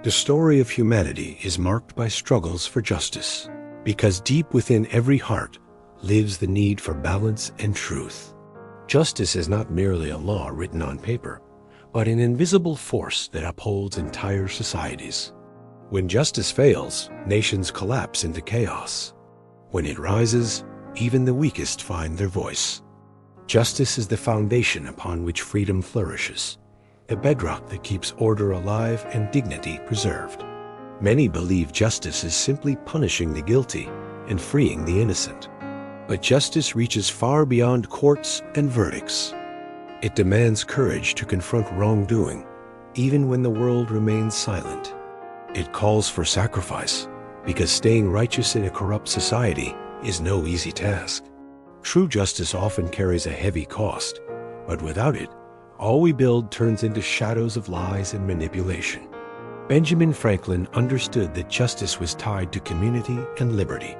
The story of humanity is marked by struggles for justice, because deep within every heart lives the need for balance and truth. Justice is not merely a law written on paper, but an invisible force that upholds entire societies. When justice fails, nations collapse into chaos. When it rises, even the weakest find their voice. Justice is the foundation upon which freedom flourishes, the bedrock that keeps order alive and dignity preserved. Many believe justice is simply punishing the guilty and freeing the innocent. But justice reaches far beyond courts and verdicts. It demands courage to confront wrongdoing, even when the world remains silent. It calls for sacrifice, because staying righteous in a corrupt society is no easy task. True justice often carries a heavy cost, but without it, all we build turns into shadows of lies and manipulation. Benjamin Franklin understood that justice was tied to community and liberty.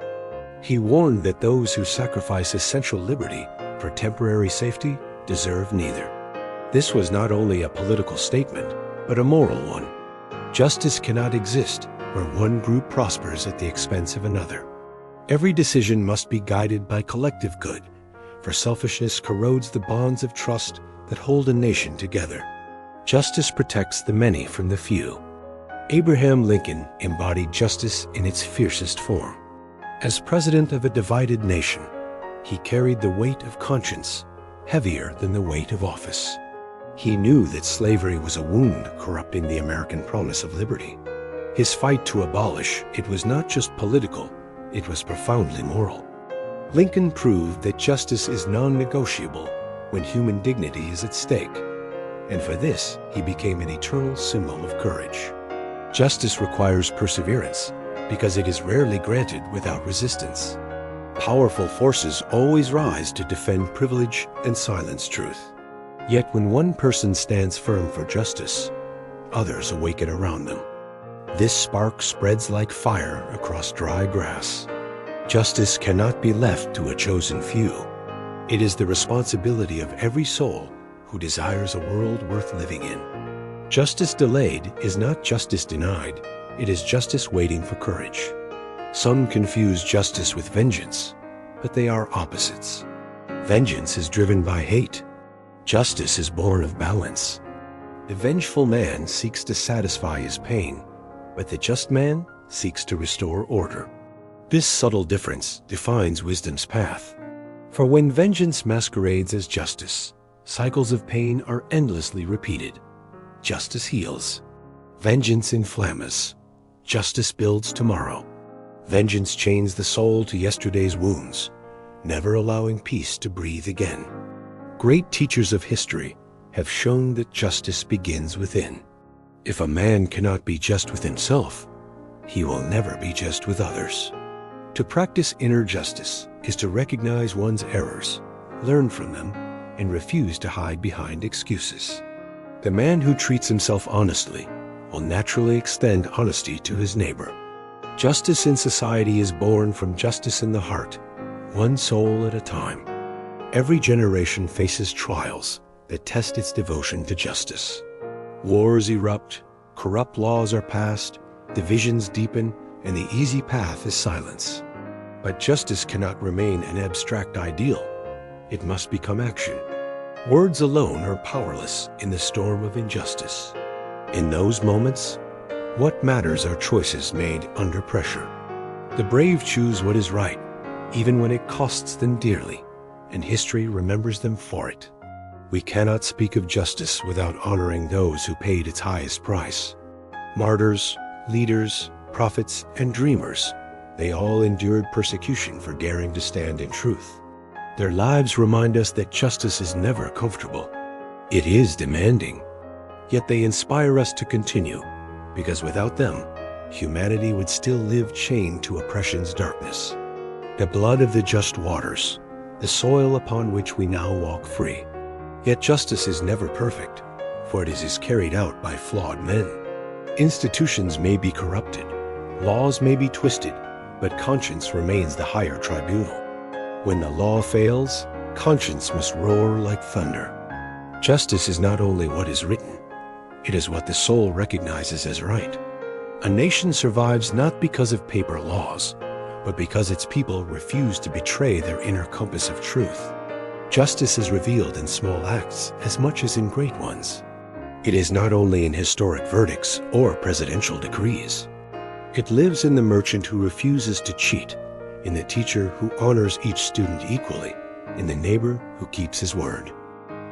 He warned that those who sacrifice essential liberty for temporary safety deserve neither. This was not only a political statement, but a moral one. Justice cannot exist where one group prospers at the expense of another. Every decision must be guided by collective good, for selfishness corrodes the bonds of trust that hold a nation together. Justice protects the many from the few. Abraham Lincoln embodied justice in its fiercest form. As president of a divided nation, he carried the weight of conscience, heavier than the weight of office. He knew that slavery was a wound corrupting the American promise of liberty. His fight to abolish it was not just political, it was profoundly moral. Lincoln proved that justice is non-negotiable when human dignity is at stake, and for this he became an eternal symbol of courage. Justice requires perseverance, because it is rarely granted without resistance. Powerful forces always rise to defend privilege and silence truth. Yet when one person stands firm for justice, others awaken around them. This spark spreads like fire across dry grass. Justice cannot be left to a chosen few. It is the responsibility of every soul who desires a world worth living in. Justice delayed is not justice denied, it is justice waiting for courage. Some confuse justice with vengeance, but they are opposites. Vengeance is driven by hate. Justice is born of balance. The vengeful man seeks to satisfy his pain, but the just man seeks to restore order. This subtle difference defines wisdom's path. For when vengeance masquerades as justice, cycles of pain are endlessly repeated. Justice heals. Vengeance inflames. Justice builds tomorrow. Vengeance chains the soul to yesterday's wounds, never allowing peace to breathe again. Great teachers of history have shown that justice begins within. If a man cannot be just with himself, he will never be just with others. To practice inner justice is to recognize one's errors, learn from them, and refuse to hide behind excuses. The man who treats himself honestly will naturally extend honesty to his neighbor. Justice in society is born from justice in the heart, one soul at a time. Every generation faces trials that test its devotion to justice. Wars erupt, corrupt laws are passed, divisions deepen, and the easy path is silence. But justice cannot remain an abstract ideal. It must become action. Words alone are powerless in the storm of injustice. In those moments, what matters are choices made under pressure. The brave choose what is right, even when it costs them dearly, and history remembers them for it. We cannot speak of justice without honoring those who paid its highest price. Martyrs, leaders, prophets, and dreamers, they all endured persecution for daring to stand in truth. Their lives remind us that justice is never comfortable. It is demanding. Yet they inspire us to continue, because without them, humanity would still live chained to oppression's darkness. The blood of the just waters, the soil upon which we now walk free. Yet justice is never perfect, for it is carried out by flawed men. Institutions may be corrupted, laws may be twisted, but conscience remains the higher tribunal. When the law fails, conscience must roar like thunder. Justice is not only what is written, it is what the soul recognizes as right. A nation survives not because of paper laws, but because its people refuse to betray their inner compass of truth. Justice is revealed in small acts as much as in great ones. It is not only in historic verdicts or presidential decrees. It lives in the merchant who refuses to cheat, in the teacher who honors each student equally, in the neighbor who keeps his word.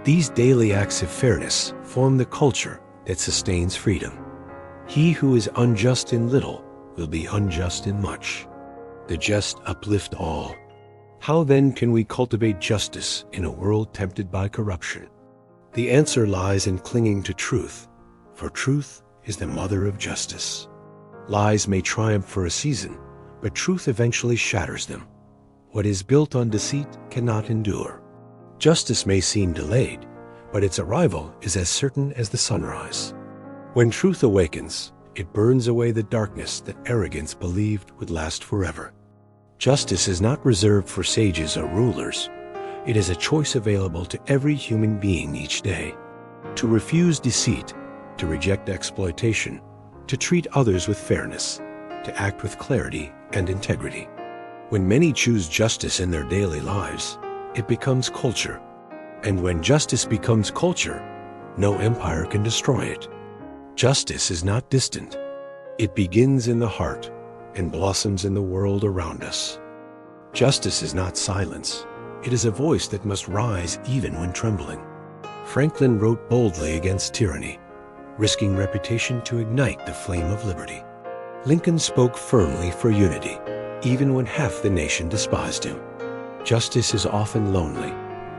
These daily acts of fairness form the culture that sustains freedom. He who is unjust in little will be unjust in much. The just uplift all. How then can we cultivate justice in a world tempted by corruption? The answer lies in clinging to truth, for truth is the mother of justice. Lies may triumph for a season, but truth eventually shatters them. What is built on deceit cannot endure. Justice may seem delayed, but its arrival is as certain as the sunrise. When truth awakens, it burns away the darkness that arrogance believed would last forever. Justice is not reserved for sages or rulers. It is a choice available to every human being each day. To refuse deceit, to reject exploitation, to treat others with fairness, to act with clarity and integrity. When many choose justice in their daily lives, it becomes culture. And when justice becomes culture, no empire can destroy it. Justice is not distant. It begins in the heart and blossoms in the world around us. Justice is not silence. It is a voice that must rise even when trembling. Franklin wrote boldly against tyranny, risking reputation to ignite the flame of liberty. Lincoln spoke firmly for unity, even when half the nation despised him. Justice is often lonely,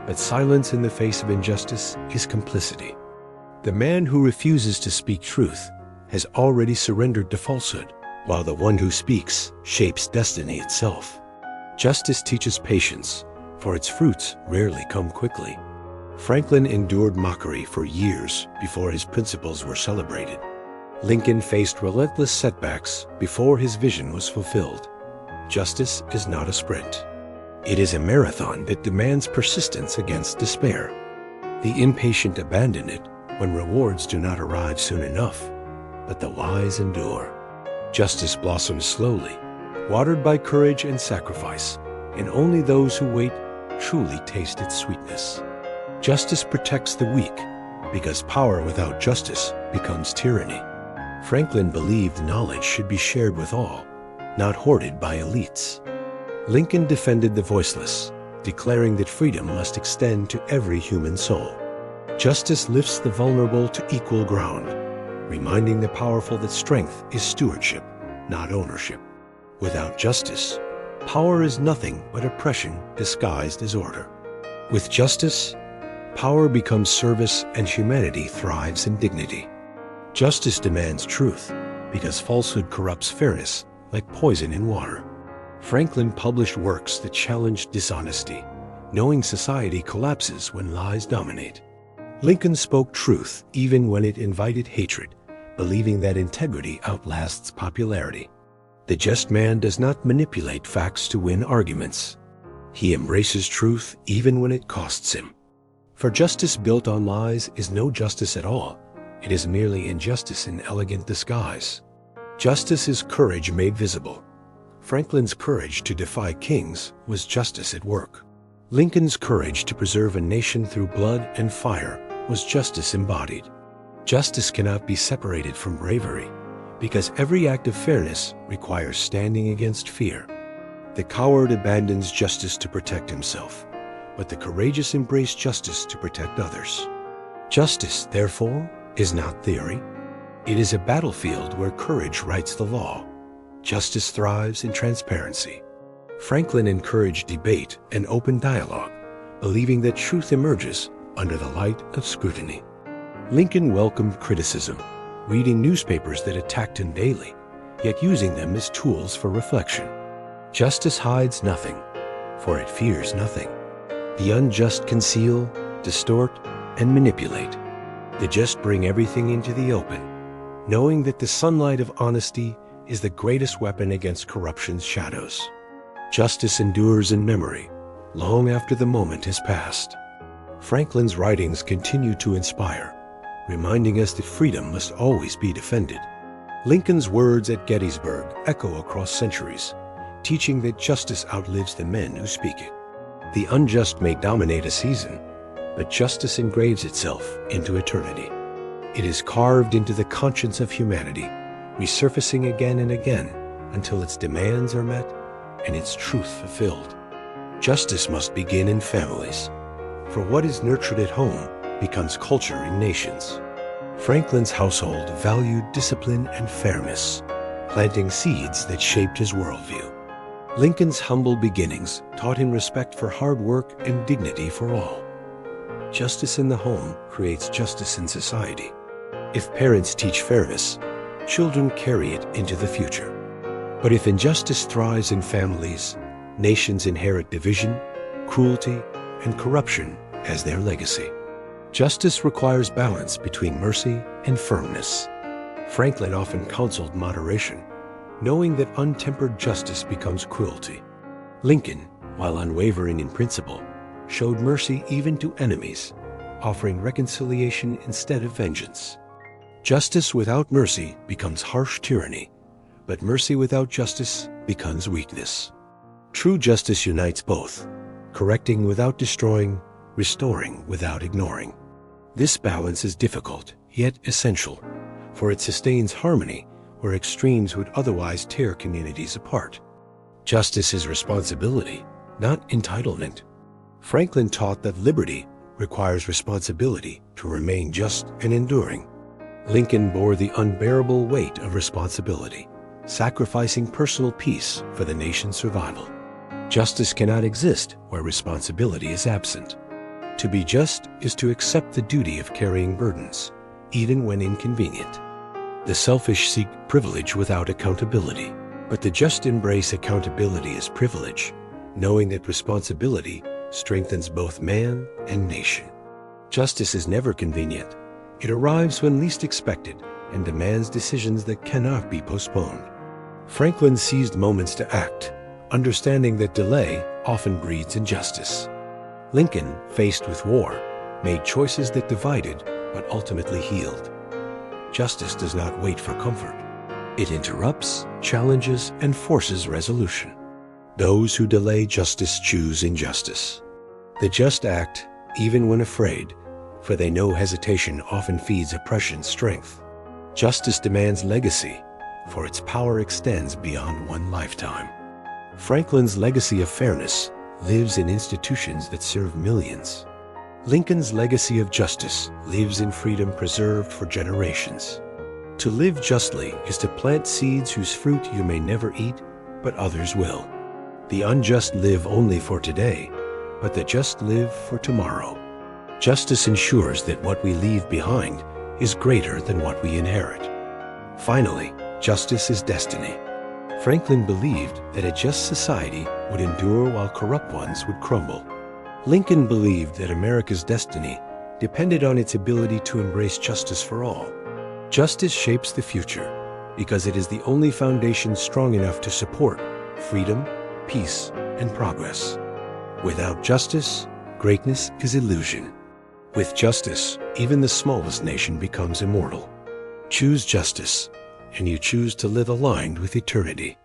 but silence in the face of injustice is complicity. The man who refuses to speak truth has already surrendered to falsehood, while the one who speaks shapes destiny itself. Justice teaches patience, for its fruits rarely come quickly. Franklin endured mockery for years before his principles were celebrated. Lincoln faced relentless setbacks before his vision was fulfilled. Justice is not a sprint. It is a marathon that demands persistence against despair. The impatient abandon it when rewards do not arrive soon enough, but the wise endure. Justice blossoms slowly, watered by courage and sacrifice, and only those who wait truly taste its sweetness. Justice protects the weak, because power without justice becomes tyranny. Franklin believed knowledge should be shared with all, not hoarded by elites. Lincoln defended the voiceless, declaring that freedom must extend to every human soul. Justice lifts the vulnerable to equal ground, reminding the powerful that strength is stewardship, not ownership. Without justice, power is nothing but oppression disguised as order. With justice, power becomes service and humanity thrives in dignity. Justice demands truth, because falsehood corrupts fairness like poison in water. Franklin published works that challenged dishonesty, knowing society collapses when lies dominate. Lincoln spoke truth even when it invited hatred, believing that integrity outlasts popularity. The just man does not manipulate facts to win arguments. He embraces truth even when it costs him. For justice built on lies is no justice at all. It is merely injustice in elegant disguise. Justice is courage made visible. Franklin's courage to defy kings was justice at work. Lincoln's courage to preserve a nation through blood and fire was justice embodied. Justice cannot be separated from bravery, because every act of fairness requires standing against fear. The coward abandons justice to protect himself, but the courageous embrace justice to protect others. Justice, therefore, is not theory. It is a battlefield where courage writes the law. Justice thrives in transparency. Franklin encouraged debate and open dialogue, believing that truth emerges under the light of scrutiny. Lincoln welcomed criticism, reading newspapers that attacked him daily, yet using them as tools for reflection. Justice hides nothing, for it fears nothing. The unjust conceal, distort, and manipulate. The just bring everything into the open, knowing that the sunlight of honesty is the greatest weapon against corruption's shadows. Justice endures in memory, long after the moment has passed. Franklin's writings continue to inspire, reminding us that freedom must always be defended. Lincoln's words at Gettysburg echo across centuries, teaching that justice outlives the men who speak it. The unjust may dominate a season, but justice engraves itself into eternity. It is carved into the conscience of humanity, resurfacing again and again until its demands are met and its truth fulfilled. Justice must begin in families, for what is nurtured at home becomes culture in nations. Franklin's household valued discipline and fairness, planting seeds that shaped his worldview. Lincoln's humble beginnings taught him respect for hard work and dignity for all. Justice in the home creates justice in society. If parents teach fairness, children carry it into the future. But if injustice thrives in families, nations inherit division, cruelty, and corruption as their legacy. Justice requires balance between mercy and firmness. Franklin often counseled moderation, knowing that untempered justice becomes cruelty. Lincoln, while unwavering in principle, showed mercy even to enemies, offering reconciliation instead of vengeance. Justice without mercy becomes harsh tyranny, but mercy without justice becomes weakness. True justice unites both, correcting without destroying, restoring without ignoring. This balance is difficult, yet essential, for it sustains harmony where extremes would otherwise tear communities apart. Justice is responsibility, not entitlement. Franklin taught that liberty requires responsibility to remain just and enduring. Lincoln bore the unbearable weight of responsibility, sacrificing personal peace for the nation's survival. Justice cannot exist where responsibility is absent. To be just is to accept the duty of carrying burdens, even when inconvenient. The selfish seek privilege without accountability, but the just embrace accountability as privilege, knowing that responsibility strengthens both man and nation. Justice is never convenient. It arrives when least expected and demands decisions that cannot be postponed. Franklin seized moments to act, understanding that delay often breeds injustice. Lincoln, faced with war, made choices that divided but ultimately healed. Justice does not wait for comfort. It interrupts, challenges, and forces resolution. Those who delay justice choose injustice. The just act, even when afraid, for they know hesitation often feeds oppression's strength. Justice demands legacy, for its power extends beyond one lifetime. Franklin's legacy of fairness lives in institutions that serve millions. Lincoln's legacy of justice lives in freedom preserved for generations. To live justly is to plant seeds whose fruit you may never eat, but others will. The unjust live only for today, but the just live for tomorrow. Justice ensures that what we leave behind is greater than what we inherit. Finally, justice is destiny. Franklin believed that a just society would endure while corrupt ones would crumble. Lincoln believed that America's destiny depended on its ability to embrace justice for all. Justice shapes the future because it is the only foundation strong enough to support freedom, peace, and progress. Without justice, greatness is illusion. With justice, even the smallest nation becomes immortal. Choose justice, and you choose to live aligned with eternity.